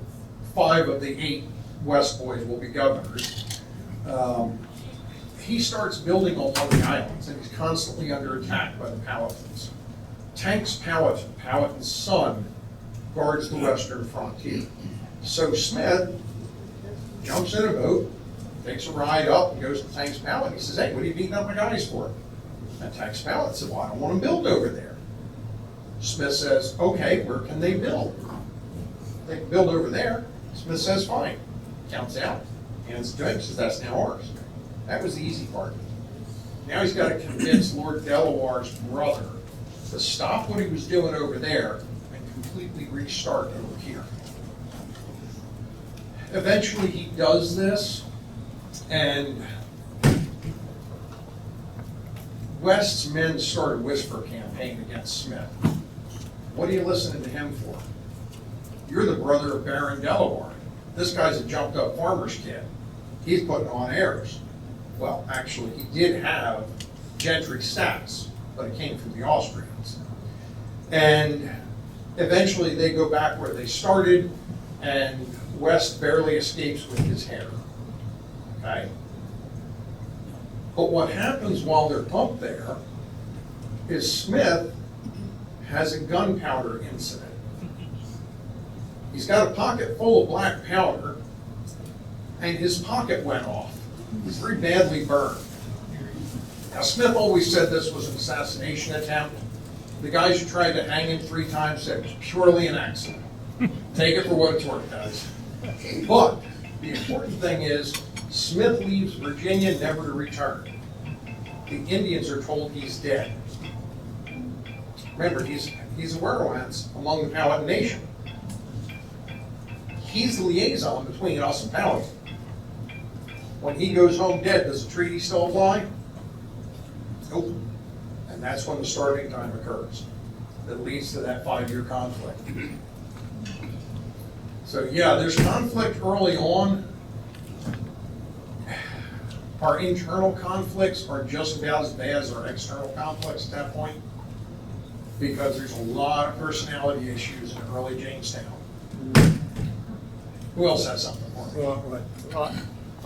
5 of the 8 West boys will be governors. He starts building on one of the islands, and he's constantly under attack by the Powhatans. Tanks Powhatan, Powhatan's son, guards the western frontier. So Smith jumps in a boat, takes a ride up, and goes to Tanks Powhatan. He says, hey, what are you beating up my guys for? And Tanks Powhatan said, well, I don't want them build over there. Smith says, okay, where can they build? They can build over there. Smith says, fine. Counts out, hands it to him, says, that's now ours. That was the easy part. Now he's got to convince Lord Delaware's brother to stop what he was doing over there and completely restart over here. Eventually he does this, and West's men start a whisper campaign against Smith. What are you listening to him for? You're the brother of Baron Delaware. This guy's a jumped up farmer's kid. He's putting on airs. Well, actually, he did have gentry status, but it came from the Austrians. And eventually they go back where they started, and West barely escapes with his hair. Okay? But what happens while they're pumped there is Smith has a gunpowder incident. He's got a pocket full of black powder, and his pocket went off. He's very badly burned. Now, Smith always said this was an assassination attempt. The guys who tried to hang him 3 times said it was purely an accident. Take it for what it's worth, guys. But the important thing is, Smith leaves Virginia never to return. The Indians are told he's dead. Remember, he's a werewolf among the Powhatan Nation. He's the liaison between us and Powhatan. When he goes home dead, does the treaty still apply? Nope. And that's when the starving time occurs. That leads to that 5-year conflict. So yeah, there's conflict early on. Our internal conflicts are just about as bad as our external conflicts at that point, because there's a lot of personality issues in early Jamestown. Who else has something for me? Right.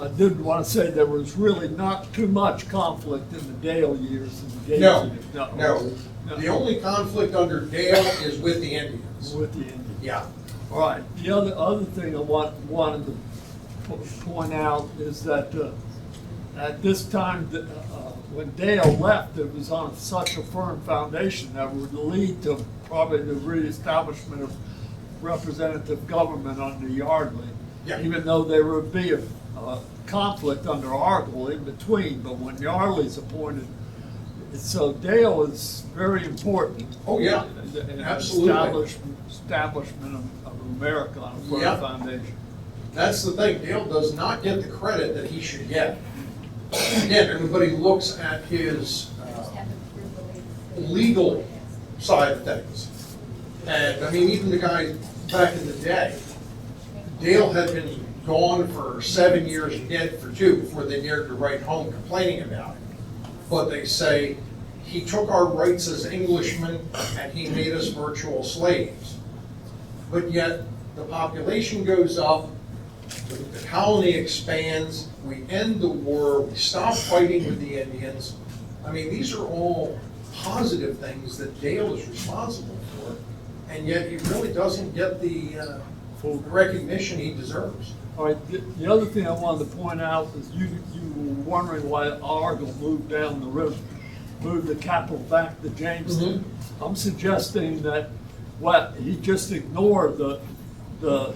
I did want to say there was really not too much conflict in the Dale years. No. The only conflict under Dale is with the Indians. With the Indians. Yeah. All right. The other thing I wanted to point out is that at this time, when Dale left, it was on such a firm foundation that would lead to probably the reestablishment of representative government under Yardley. Yeah. Even though there would be a conflict under Argyle in between, but when Yardley's appointed, so Dale is very important. Oh, yeah. In Absolutely. establishment of America on a firm Yeah. foundation. That's the thing. Dale does not get the credit that he should get. Again, everybody looks at his legal side of things. And I mean, even the guy back in the day, Dale had been gone for 7 years and dead for 2 before they dared to write home complaining about it. But they say, he took our rights as Englishmen and he made us virtual slaves. But yet, the population goes up, the colony expands, we end the war, we stop fighting with the Indians. I mean, these are all positive things that Dale is responsible for, and yet he really doesn't get the recognition he deserves. All right, the other thing I wanted to point out is you were wondering why Argyle moved down the river, moved the capital back to Jamestown. I'm suggesting that he just ignored the the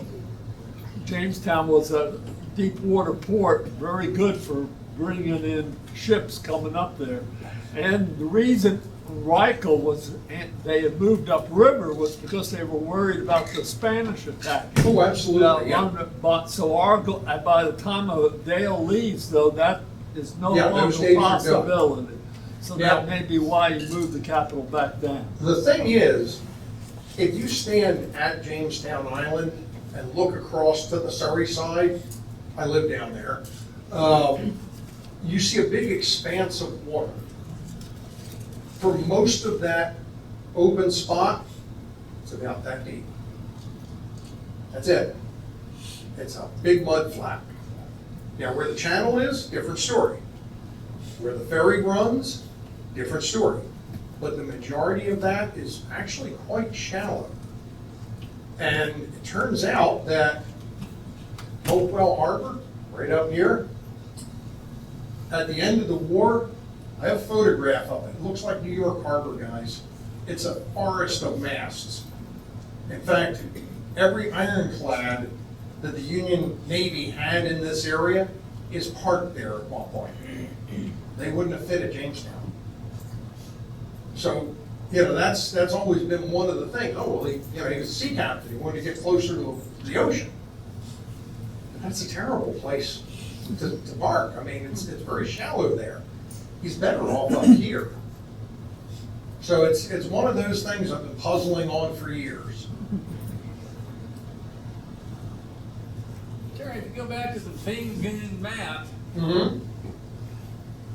Jamestown was a deep water port, very good for bringing in ships coming up there. And the reason Rikel was, they had moved upriver was because they were worried about the Spanish attack. Oh, absolutely, yeah. But so by the time Dale leaves, though, that is no Yeah, longer those a days are done. possibility. So Yeah. that may be why you moved the capital back down. The thing is, if you stand at Jamestown Island and look across to the Surrey side, I live down there, you see a big expanse of water. For most of that open spot, it's about that deep. That's it. It's a big mud flat. Now, where the channel is, different story. Where the ferry runs, different story. But the majority of that is actually quite shallow. And it turns out that Hopewell Harbor, right up here, at the end of the war, I have a photograph of it. It looks like New York Harbor, guys. It's a forest of masts. In fact, every ironclad that the Union Navy had in this area is parked there at one point. They wouldn't have fit at Jamestown. So, that's always been one of the things. Oh, well, he was a sea captain. He wanted to get closer to the ocean. But that's a terrible place to park. I mean, it's very shallow there. He's better off up here. So it's one of those things I've been puzzling on for years. Terry, if you go back to the Fingun map, Mm-hmm.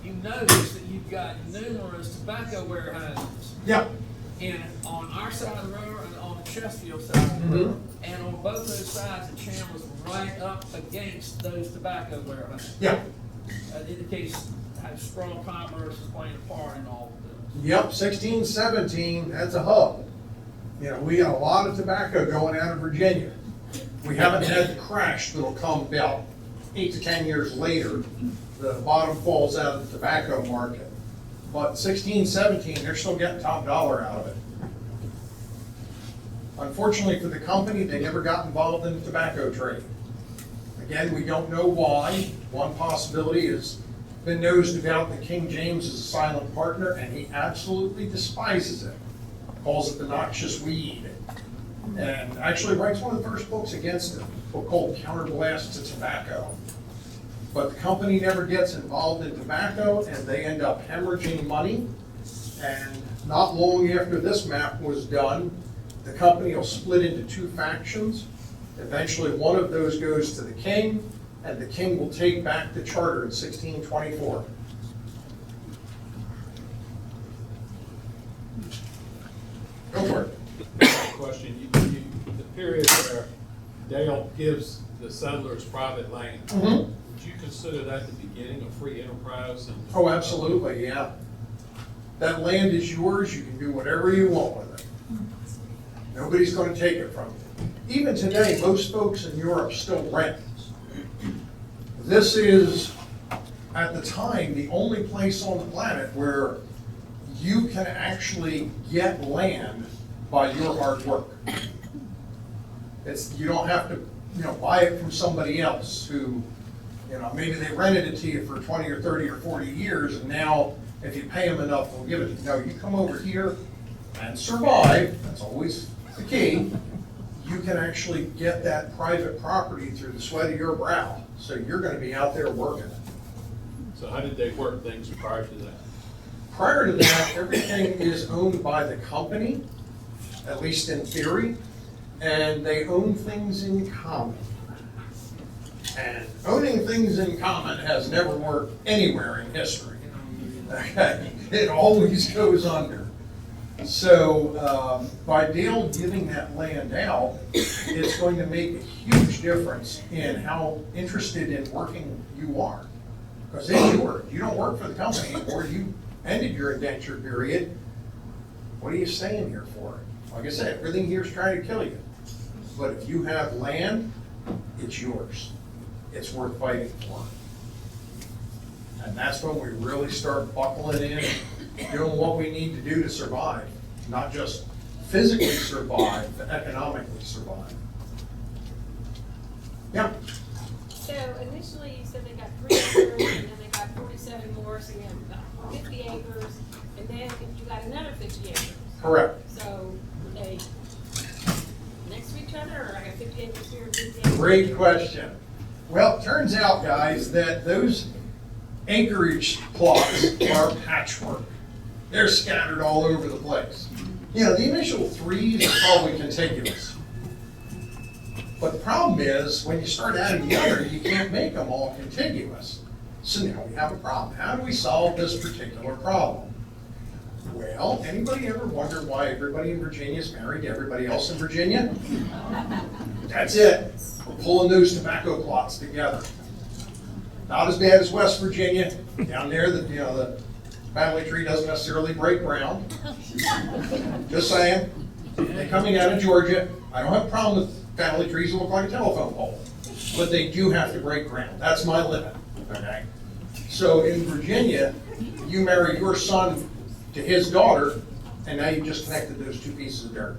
you notice that you've got numerous tobacco warehouses. Yeah. On our side of the river and on the Chesterfield side of the river. And on both those sides, the channel's right up against those tobacco warehouses. Yeah. That indicates how strong commerce is playing a part in all of this. Yep, 1617, that's a hub. We got a lot of tobacco going out of Virginia. We haven't had the crash that'll come about 8 to 10 years later. The bottom falls out of the tobacco market. But 1617, they're still getting top dollar out of it. Unfortunately for the company, they never got involved in the tobacco trade. Again, we don't know why. One possibility has been nosed about that King James is a silent partner, and he absolutely despises it. Calls it the noxious weed. And actually writes one of the first books against it, a book called Counterblast to Tobacco. But the company never gets involved in tobacco, and they end up hemorrhaging money. And not long after this map was done, the company will split into two factions. Eventually, one of those goes to the king, and the king will take back the charter in 1624. Go for it. Question, the period where Dale gives the settlers private land, Mhm. would you consider that the beginning of free enterprise? Oh, absolutely, yeah. That land is yours, you can do whatever you want with it. Nobody's gonna take it from you. Even today, most folks in Europe still rent. This is, at the time, the only place on the planet where you can actually get land by your hard work. You don't have to, buy it from somebody else who, maybe they rented it to you for 20 or 30 or 40 years, and now if you pay them enough, they'll give it to you. No, you come over here and survive, that's always the key. You can actually get that private property through the sweat of your brow. So you're gonna be out there working it. So how did they work things prior to that? Prior to that, everything is owned by the company, at least in theory, and they own things in common. And owning things in common has never worked anywhere in history. Okay, it always goes under. So by Dale giving that land out, it's going to make a huge difference in how interested in working you are. Because it's yours. You don't work for the company anymore. You ended your indenture period. What are you staying here for? Like I said, everything here is trying to kill you. But if you have land, it's yours. It's worth fighting for. And that's when we really start buckling in, doing what we need to do to survive. Not just physically survive, but economically survive. Yeah, So initially you said they got 3 acres and then they got 47 more, so you have about 50 acres. And then you got another 50 acres. correct. So were they next to each other, or I got 50 acres here and 50 acres? Great question. Well, it turns out, guys, that those acreage plots are patchwork. They're scattered all over the place. You know, the initial 3s are probably contiguous. But the problem is, when you start adding the other, you can't make them all contiguous. So now we have a problem. How do we solve this particular problem? Well, anybody ever wonder why everybody in Virginia is married to everybody else in Virginia? That's it. We're pulling those tobacco plots together. Not as bad as West Virginia. Down there, the family tree doesn't necessarily break ground. Just saying. They coming out of Georgia. I don't have a problem with family trees that look like a telephone pole, but they do have to break ground. That's my limit. Okay. So in Virginia, you marry your son to his daughter, and now you just connected those 2 pieces of dirt.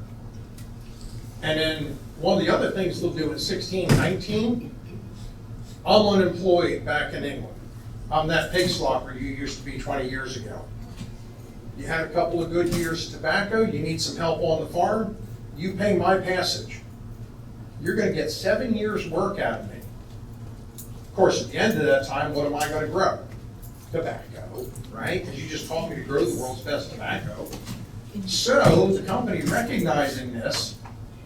And then one of the other things they'll do at 16, 19, I'm unemployed back in England. I'm that pig slopper you used to be 20 years ago. You had a couple of good years of tobacco, you need some help on the farm, you pay my passage. You're gonna get 7 years work out of me. Of course, at the end of that time, what am I gonna grow? Tobacco, right? Because you just taught me to grow the world's best tobacco. So the company recognizing this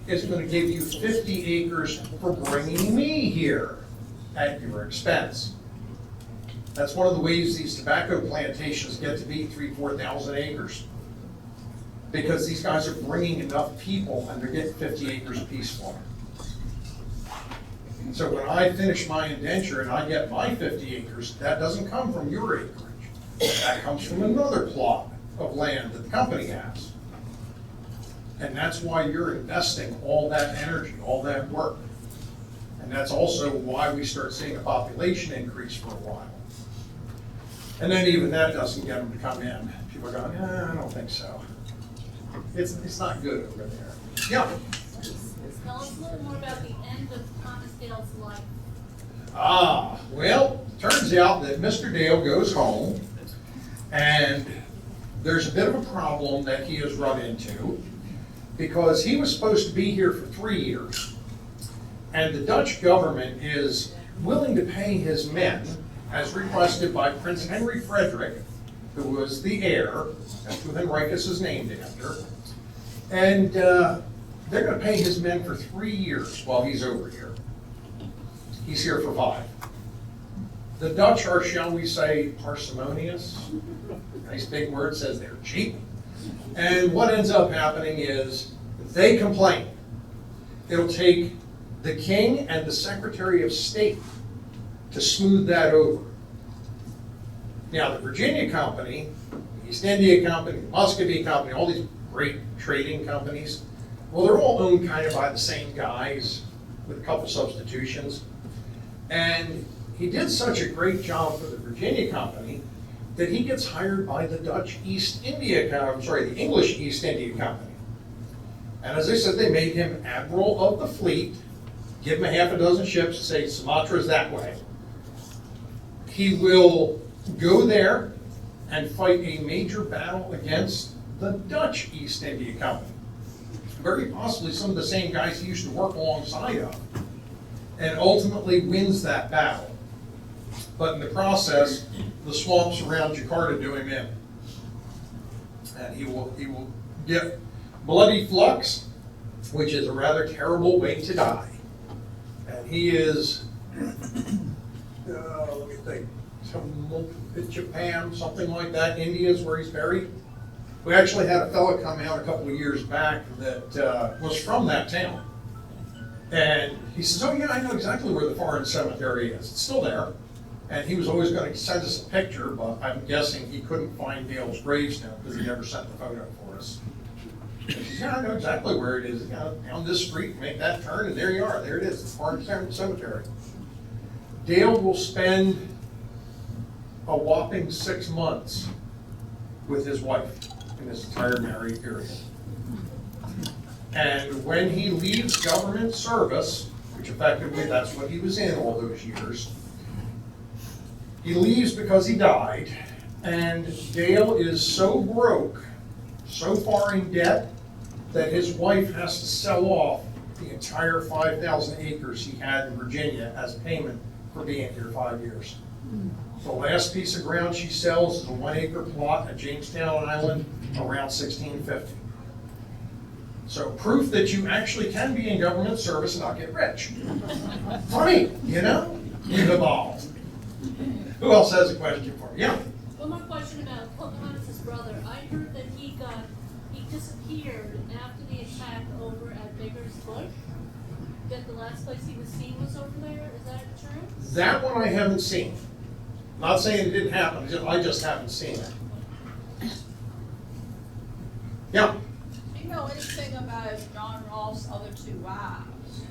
is going to give you 50 acres for bringing me here at your expense. That's one of the ways these tobacco plantations get to be 3,000 to 4,000 acres. Because these guys are bringing enough people and they're getting 50 acres apiece for them. So when I finish my indenture and I get my 50 acres, that doesn't come from your acreage. That comes from another plot of land that the company has. And that's why you're investing all that energy, all that work. And that's also why we start seeing a population increase for a while. And then even that doesn't get them to come in. People are going, I don't think so. It's not good over there. Yeah. Tell us a little more about the end of Thomas Dale's life. Well, turns out that Mr. Dale goes home, and there's a bit of a problem that he has run into, because he was supposed to be here for 3 years. And the Dutch government is willing to pay his men, as requested by Prince Henry Frederick, who was the heir, that's who Henricus is named after. And they're going to pay his men for 3 years while he's over here. He's here for 5. The Dutch are, shall we say, parsimonious. Nice big word, says they're cheap. And what ends up happening is they complain. It'll take the king and the Secretary of State to smooth that over. Now, the Virginia Company, the East India Company, the Muscovy Company, all these great trading companies, well, they're all owned kind of by the same guys with a couple substitutions. And he did such a great job for the Virginia Company that he gets hired by the Dutch East India, the English East India Company. And as I said, they made him admiral of the fleet, give him a half a dozen ships, say Sumatra's that way. He will go there and fight a major battle against the Dutch East India Company. Very possibly some of the same guys he used to work alongside of, and ultimately wins that battle. But in the process, the swamps around Jakarta do him in. And he will get bloody flux, which is a rather terrible way to die. And he is, let me think, Japan, something like that. India is where he's buried. We actually had a fellow come out a couple of years back that was from that town. And he says, oh yeah, I know exactly where the foreign cemetery is. It's still there. And he was always going to send us a picture, but I'm guessing he couldn't find Dale's gravestone because he never sent the photo for us. He says, yeah, I know exactly where it is. Down this street, make that turn, and there you are. There it is, the foreign cemetery. Dale will spend a whopping 6 months with his wife in this entire married period. And when he leaves government service, which effectively that's what he was in all those years. He leaves because he died, and Dale is so broke, so far in debt, that his wife has to sell off the entire 5,000 acres he had in Virginia as payment for being here 5 years. The last piece of ground she sells is a 1 acre plot at Jamestown Island around 1650. So proof that you actually can be in government service and not get rich. Funny, you know? You've evolved. Who else has a question for me? Yeah? One more question about Pocahontas' brother. I heard that he disappeared after the attack over at Baker's Bush. That the last place he was seen was over there. Is that true? That one I haven't seen. Not saying it didn't happen, I just haven't seen it. Yeah? Do you know anything about John Rolfe's other two wives?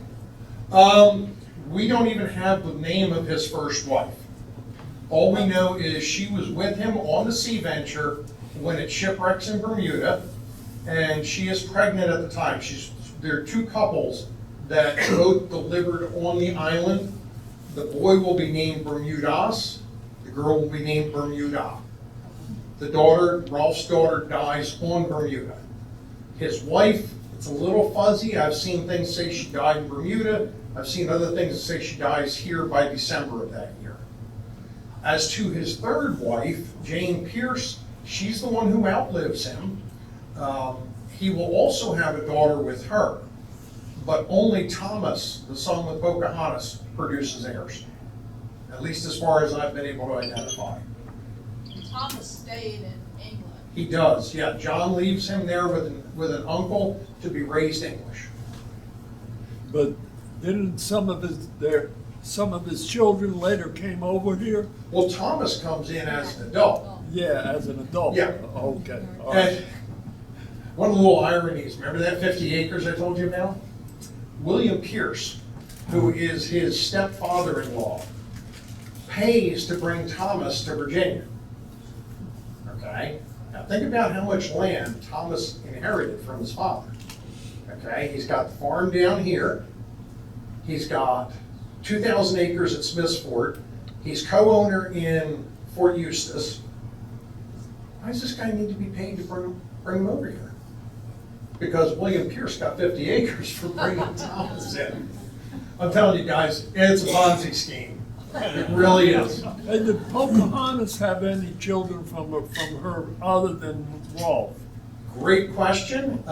We don't even have the name of his first wife. All we know is she was with him on the Sea Venture when it shipwrecks in Bermuda, and she is pregnant at the time. There are two couples that both delivered on the island. The boy will be named Bermudas, the girl will be named Bermuda. The daughter, Rolfe's daughter, dies on Bermuda. His wife, it's a little fuzzy. I've seen things say she died in Bermuda. I've seen other things that say she dies here by December of that year. As to his third wife, Jane Pierce, she's the one who outlives him. He will also have a daughter with her, but only Thomas, the son with Pocahontas, produces heirs, at least as far as I've been able to identify. Thomas stayed in England. He does, yeah. John leaves him there with an uncle to be raised English. But didn't some of his children later came over here? Well, Thomas comes in as an adult. Yeah, as an adult. Yeah. Okay. All right. And one of the little ironies, remember that 50 acres I told you about? William Pierce, who is his stepfather-in-law, pays to bring Thomas to Virginia. Okay? Now think about how much land Thomas inherited from his father. Okay? He's got the farm down here. He's got 2,000 acres at Smith's Fort. He's co-owner in Fort Eustis. Why does this guy need to be paid to bring him over here? Because William Pierce got 50 acres for bringing Thomas in. I'm telling you guys, it's a Ponzi scheme. It really is. And did Pocahontas have any children from her other than Rolfe? Great question.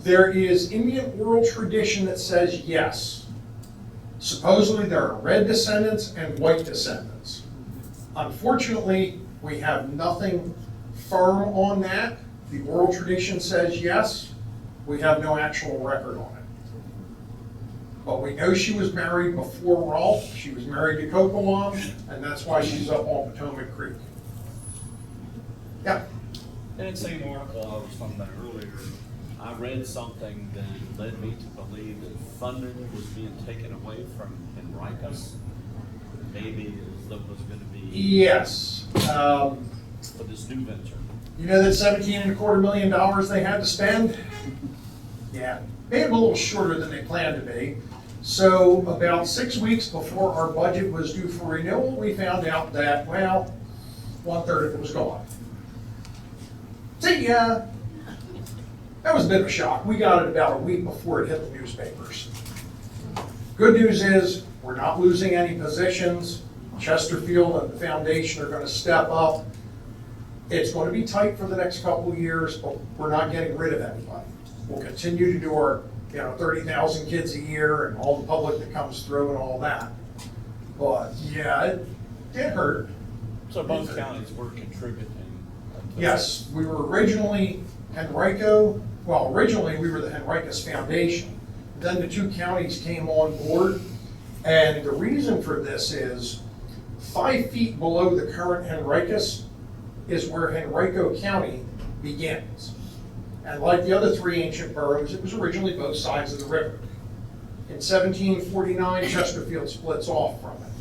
There is Indian oral tradition that says yes. Supposedly there are red descendants and white descendants. Unfortunately, we have nothing firm on that. The oral tradition says yes. We have no actual record on it. But we know she was married before Rolfe. She was married to Cocoam, and that's why she's up on Potomac Creek. Yeah. In that same article I was talking about earlier, I read something that led me to believe that funding was being taken away from Henricus. Maybe as though it was going to be Yes. for this new venture. You know that $17.25 million they had to spend? Yeah, made them a little shorter than they planned to be. So about 6 weeks before our budget was due for renewal, we found out that, well, 1/3 of it was gone. See ya. That was a bit of a shock. We got it about a week before it hit the newspapers. Good news is, we're not losing any positions. Chesterfield and the foundation are going to step up. It's going to be tight for the next couple of years, but we're not getting rid of anybody. We'll continue to do our 30,000 kids a year and all the public that comes through and all that. But yeah, it hurt. So both counties were contributing. To Yes, we were originally originally we were the Henricus Foundation. Then the two counties came on board, and the reason for this is 5 feet below the current Henricus is where Henrico County begins. And like the other 3 ancient boroughs, it was originally both sides of the river. In 1749, Chesterfield splits off from it.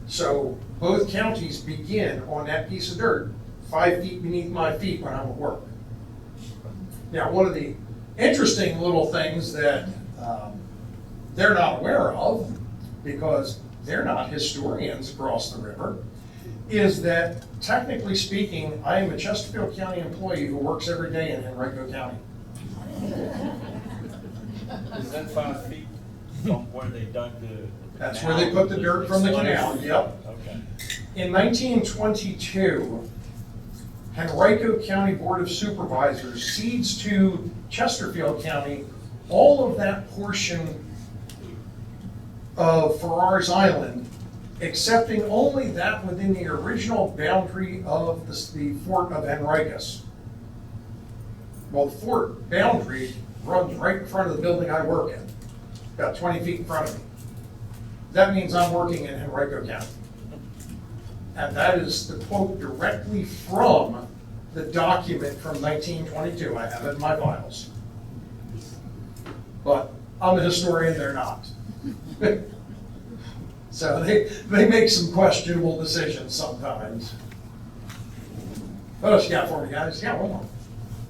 So both counties begin on that piece of dirt, 5 feet beneath my feet when I'm at work. Now, one of the interesting little things that they're not aware of, because they're not historians across the river, is that technically speaking, I am a Chesterfield County employee who works every day in Henrico County. Is that 5 feet from where they dug the? That's where they put the dirt from the canal, yep. Okay. In 1922, Henrico County Board of Supervisors cedes to Chesterfield County all of that portion of Farrar's Island, accepting only that within the original boundary of the Fort of Henricus. Well, the fort boundary runs right in front of the building I work in, about 20 feet in front of me. That means I'm working in Henrico County. And that is the quote directly from the document from 1922. I have it in my files. But I'm a historian, they're not. So they make some questionable decisions sometimes. What else you got for me, guys? Yeah, one more.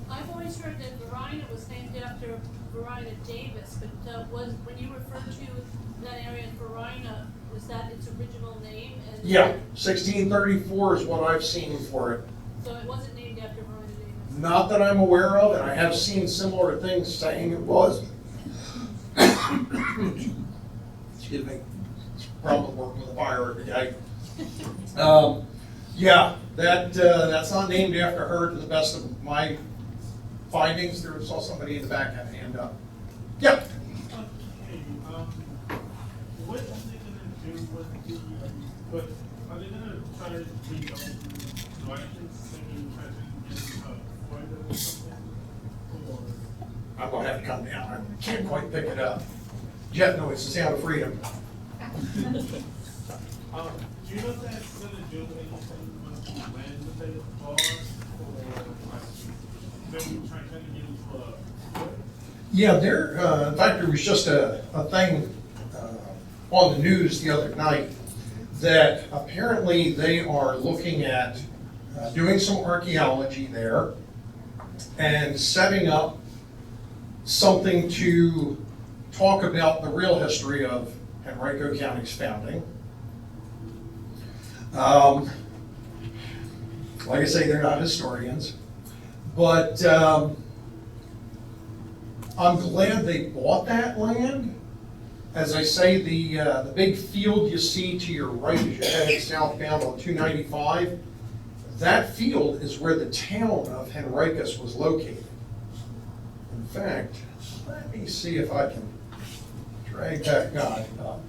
I've always heard that Verina was named after Verina Davis, but when you refer to that area in Verina, was that its original name? And Yeah, 1634 is what I've seen for it. So it wasn't named after Verina Davis? Not that I'm aware of, and I have seen similar things saying it was. Excuse me. Probably working with a fire every day. Yeah, that's not named after her to the best of my findings. There was somebody in the back had a hand up. Yep. Okay, what are they gonna do with the, but are they gonna try to rebuild, do I think they're gonna try to get, Florida or something? Or, I'm gonna have to come down. I can't quite pick it up. Jet noise, the sound of freedom. do you know if that's gonna do anything with the land that they bought, or, like, maybe trying to get into a, Yeah, in fact, there was just a thing on the news the other night that apparently they are looking at doing some archaeology there and setting up something to talk about the real history of Henrico County's founding. Like I say, they're not historians, but I'm glad they bought that land. As I say, the big field you see to your right as you head southbound on 295, that field is where the town of Henricus was located. In fact, let me see if I can drag that guy up.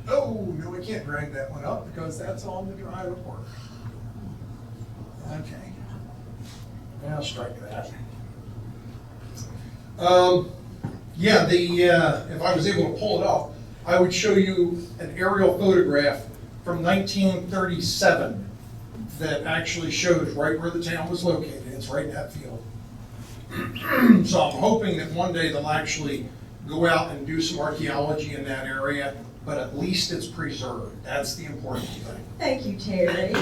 Oh, no, we can't drag that one up because that's on the drive report. Okay. Now strike that. Yeah, if I was able to pull it up, I would show you an aerial photograph from 1937 that actually shows right where the town was located. It's right in that field. So I'm hoping that one day they'll actually go out and do some archaeology in that area, but at least it's preserved. That's the important thing. Thank you, Terry.